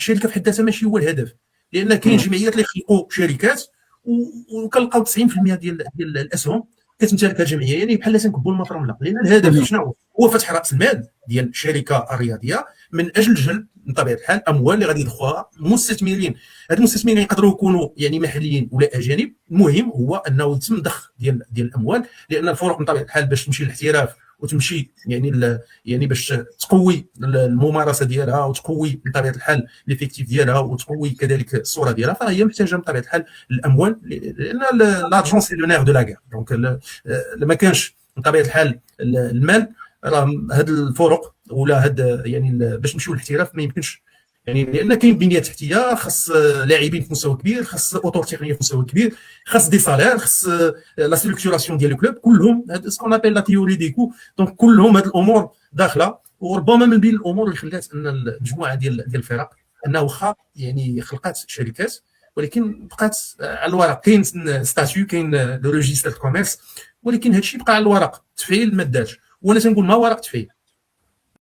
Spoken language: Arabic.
الشركه في حد ذاتها ماشي هو الهدف، لان كاين جمعيات اللي خلقوا شركات وكنلقاو 90% ديال الاسهم كتمتلكها الجمعيه، يعني بحال تنكبوا المفرمله، لان الهدف شنو هو فتح راس المال ديال الشركه الرياضيه من اجل جلب من طبيعه الحال اموال اللي غادي يدخلوها مستثمرين. هاد المستثمرين يقدروا يكونوا يعني محليين ولا اجانب، المهم هو انه يتم ضخ ديال الاموال، لان الفرق من طبيعه الحال باش تمشي للاحتراف وتمشي يعني باش تقوي الممارسه ديالها وتقوي بطبيعه الحال ليفيكتيف ديالها وتقوي كذلك الصوره ديالها، فهي محتاجه بطبيعه الحال الاموال، لان لارجون سي لو نير دو لا غير. دونك ما كانش بطبيعه الحال المال، راه هاد الفرق ولا هاد يعني باش نمشيو للاحتراف ما يمكنش، يعني لان كاين بنيه تحتيه، خاص لاعبين في مستوى كبير، خاص اطور تقنيه في مستوى كبير، خاص دي سالير، خاص لا ستركتوراسيون ديال الكلوب، كلهم هاد سكون ابل لا تيوري دي كو. دونك كلهم هاد الامور داخله، وربما من بين الامور اللي خلات ان المجموعه ديال الفرق انه واخا يعني خلقات شركات ولكن بقات على الورق، كاين ستاتيو، كاين لو ريجيستر كوميرس، ولكن هادشي بقى على الورق، تفعيل ما دارش. وانا تنقول ما ورق تفعيل،